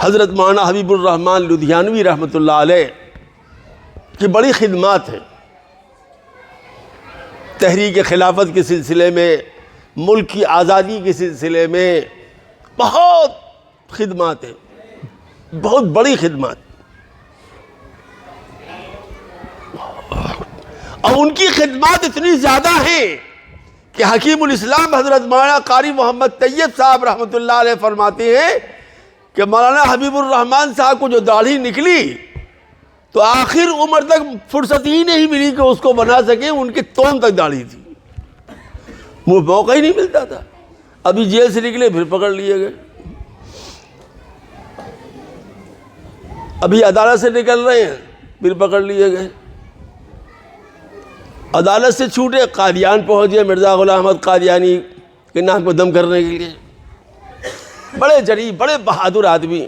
حضرت مولانا حبیب الرحمن لدھیانوی رحمۃ اللہ علیہ کی بڑی خدمات ہیں تحریک خلافت کے سلسلے میں، ملک کی آزادی کے سلسلے میں بہت خدمات ہیں، بہت بڑی خدمات، اور ان کی خدمات اتنی زیادہ ہیں کہ حکیم الاسلام حضرت مولانا قاری محمد طیب صاحب رحمۃ اللہ علیہ فرماتے ہیں کہ مولانا حبیب الرحمن صاحب کو جو داڑھی نکلی تو آخر عمر تک فرصت ہی نہیں ملی کہ اس کو بنا سکیں، ان کے تون تک داڑھی تھی، موقع ہی نہیں ملتا تھا۔ ابھی جیل سے نکلے پھر پکڑ لیے گئے، ابھی عدالت سے نکل رہے ہیں پھر پکڑ لیے گئے، عدالت سے چھوٹے قادیان پہنچ گئے مرزا غلام احمد قادیانی کے نام کو دم کرنے کے لیے۔ بڑے جری، بڑے بہادر آدمی،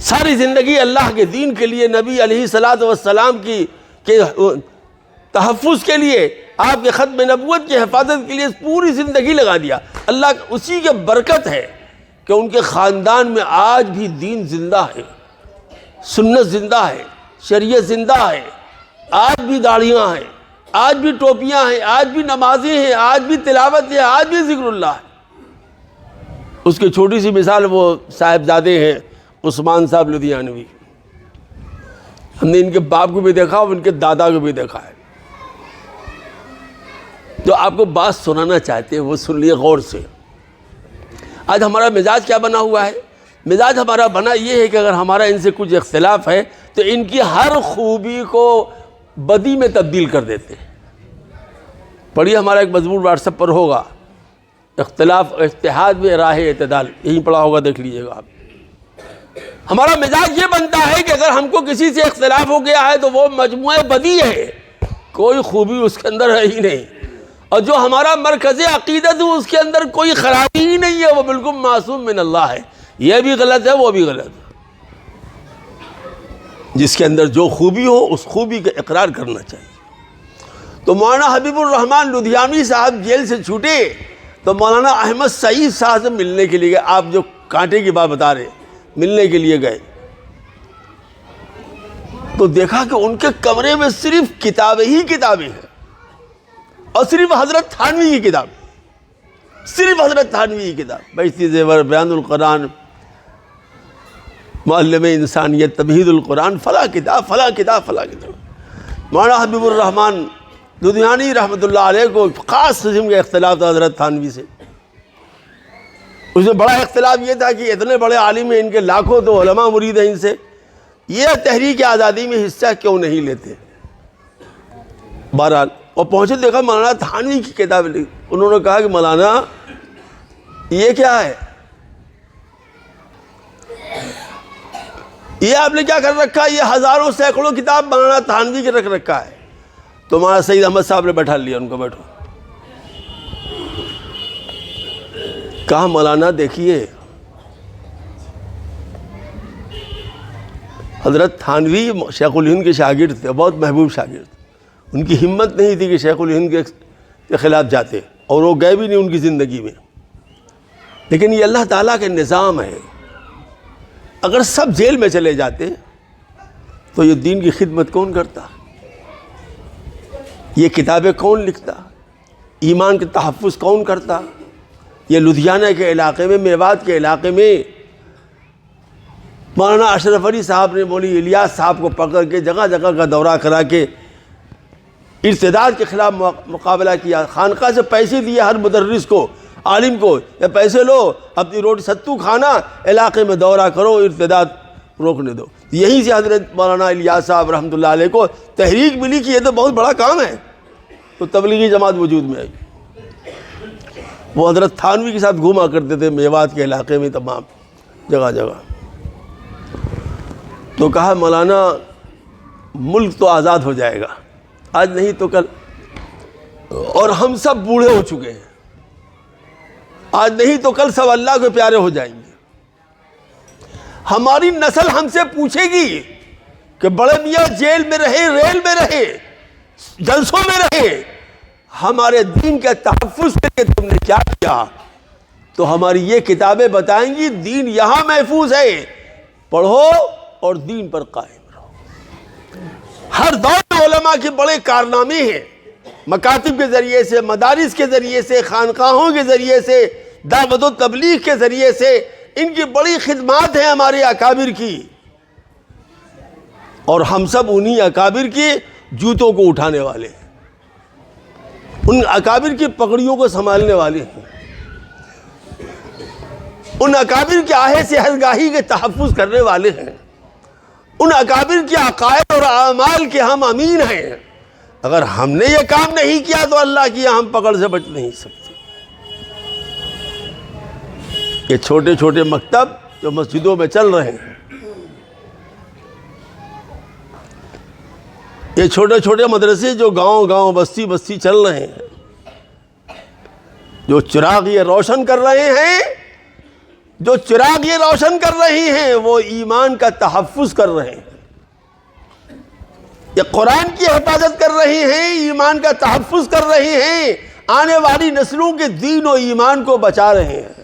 ساری زندگی اللہ کے دین کے لیے، نبی علیہ الصلوۃ والسلام کے تحفظ کے لیے، آپ کے ختم نبوت کی حفاظت کے لیے پوری زندگی لگا دیا۔ اللہ اسی کے برکت ہے کہ ان کے خاندان میں آج بھی دین زندہ ہے، سنت زندہ ہے، شریعت زندہ ہے، آج بھی داڑھیاں ہیں، آج بھی ٹوپیاں ہیں، آج بھی نمازیں ہیں، آج بھی تلاوت ہے، آج بھی ذکر اللہ ہے۔ اس کی چھوٹی سی مثال وہ صاحبزادے ہیں عثمان صاحب لدھیانوی، ہم نے ان کے باپ کو بھی دیکھا اور ان کے دادا کو بھی دیکھا ہے۔ جو آپ کو بات سنانا چاہتے ہیں وہ سن لیے غور سے۔ آج ہمارا مزاج کیا بنا ہوا ہے؟ مزاج ہمارا بنا یہ ہے کہ اگر ہمارا ان سے کچھ اختلاف ہے تو ان کی ہر خوبی کو بدی میں تبدیل کر دیتے ہیں۔ پڑھیے، ہمارا ایک مضمون واٹس ایپ پر ہوگا، اختلاف اتحاد میں راہ اعتدال، یہیں پڑھا ہوگا، دیکھ لیجیے گا آپ۔ ہمارا مزاج یہ بنتا ہے کہ اگر ہم کو کسی سے اختلاف ہو گیا ہے تو وہ مجموعہ بدی ہے، کوئی خوبی اس کے اندر ہے ہی نہیں، اور جو ہمارا مرکز عقیدت ہے اس کے اندر کوئی خرابی ہی نہیں ہے، وہ بالکل معصوم من اللہ ہے۔ یہ بھی غلط ہے، وہ بھی غلط ہے۔ جس کے اندر جو خوبی ہو اس خوبی کا اقرار کرنا چاہیے۔ تو مولانا حبیب الرحمن لدھیانوی صاحب جیل سے چھوٹے تو مولانا احمد سعید صاحب سے ملنے کے لیے گئے۔ آپ جو کانٹے کی بات بتا رہے، ملنے کے لیے گئے تو دیکھا کہ ان کے کمرے میں صرف کتابیں ہی کتابیں ہیں، اور صرف حضرت تھانوی کی کتاب، صرف حضرت تھانوی کی کتاب، بہشتی زیور، بیان القرآن، معلم انسانیت، تمہید القرآن، فلاں کتاب فلاں کتاب فلاں کتاب۔ مولانا حبیب الرحمن لدھیانوی رحمۃ اللہ علیہ کو خاص قسم کا اختلاف تھا حضرت تھانوی سے۔ اس میں بڑا اختلاف یہ تھا کہ اتنے بڑے عالم ہیں، ان کے لاکھوں تو علماء مرید ہیں ان سے، یہ تحریک آزادی میں حصہ کیوں نہیں لیتے؟ بہرحال اور پہنچے، دیکھا مولانا تھانوی کی کتاب لکھی۔ انہوں نے کہا کہ مولانا یہ کیا ہے؟ یہ آپ نے کیا کر رکھا ہے؟ یہ ہزاروں سینکڑوں کتاب مولانا تھانوی کے رکھ رکھا ہے۔ تو مولانا سید احمد صاحب نے بیٹھا لیا ان کو، بیٹھو۔ کہا مولانا دیکھیے، حضرت تھانوی شیخ الہند کے شاگرد تھے، بہت محبوب شاگرد، ان کی ہمت نہیں تھی کہ شیخ الہند کے خلاف جاتے، اور وہ گئے بھی نہیں ان کی زندگی میں۔ لیکن یہ اللہ تعالیٰ کے نظام ہے، اگر سب جیل میں چلے جاتے تو یہ دین کی خدمت کون کرتا؟ یہ کتابیں کون لکھتا؟ ایمان کے تحفظ کون کرتا؟ یہ لدھیانہ کے علاقے میں، میوات کے علاقے میں مولانا اشرف علی صاحب نے مولوی الیاس صاحب کو پکڑ کے جگہ جگہ کا دورہ کرا کے ارتداد کے خلاف مقابلہ کیا۔ خانقاہ سے پیسے دیے ہر مدرس کو، عالم کو، یہ پیسے لو، اپنی روٹی ستو کھانا، علاقے میں دورہ کرو، ارتداد روکنے دو۔ یہیں سے حضرت مولانا الیاس صاحب رحمۃ اللہ علیہ کو تحریک ملی کہ یہ تو بہت بڑا کام ہے، تو تبلیغی جماعت وجود میں آئی۔ وہ حضرت تھانوی کے ساتھ گھوما کرتے تھے میوات کے علاقے میں، تمام جگہ جگہ۔ تو کہا مولانا ملک تو آزاد ہو جائے گا، آج نہیں تو کل، اور ہم سب بوڑھے ہو چکے ہیں، آج نہیں تو کل سب اللہ کے پیارے ہو جائیں گے۔ ہماری نسل ہم سے پوچھے گی کہ بڑے میاں جیل میں رہے، ریل میں رہے، جلسوں میں رہے، ہمارے دین کے تحفظ کے لیے تم نے کیا کیا؟ تو ہماری یہ کتابیں بتائیں گی دین یہاں محفوظ ہے، پڑھو اور دین پر قائم رہو۔ ہر دور میں علماء کے بڑے کارنامے ہیں، مکاتب کے ذریعے سے، مدارس کے ذریعے سے، خانقاہوں کے ذریعے سے، دعوت و تبلیغ کے ذریعے سے، ان کی بڑی خدمات ہیں ہمارے اکابر کی، اور ہم سب انہی اکابر کی جوتوں کو اٹھانے والے ہیں، ان اکابر کی پگڑیوں کو سنبھالنے والے ہیں، ان اکابر کے آہے سے ہرگاہی کے تحفظ کرنے والے ہیں، ان اکابر کے عقائد اور اعمال کے ہم امین ہیں۔ اگر ہم نے یہ کام نہیں کیا تو اللہ کی ہم پکڑ سے بچ نہیں سکتے۔ یہ چھوٹے چھوٹے مکتب جو مسجدوں میں چل رہے ہیں، یہ چھوٹے چھوٹے مدرسے جو گاؤں گاؤں بستی بستی چل رہے ہیں، جو چراغ یہ روشن کر رہے ہیں، جو چراغ یہ روشن کر رہی ہیں، وہ ایمان کا تحفظ کر رہے ہیں، یہ قرآن کی حفاظت کر رہی ہیں، ایمان کا تحفظ کر رہی ہیں، آنے والی نسلوں کے دین و ایمان کو بچا رہے ہیں۔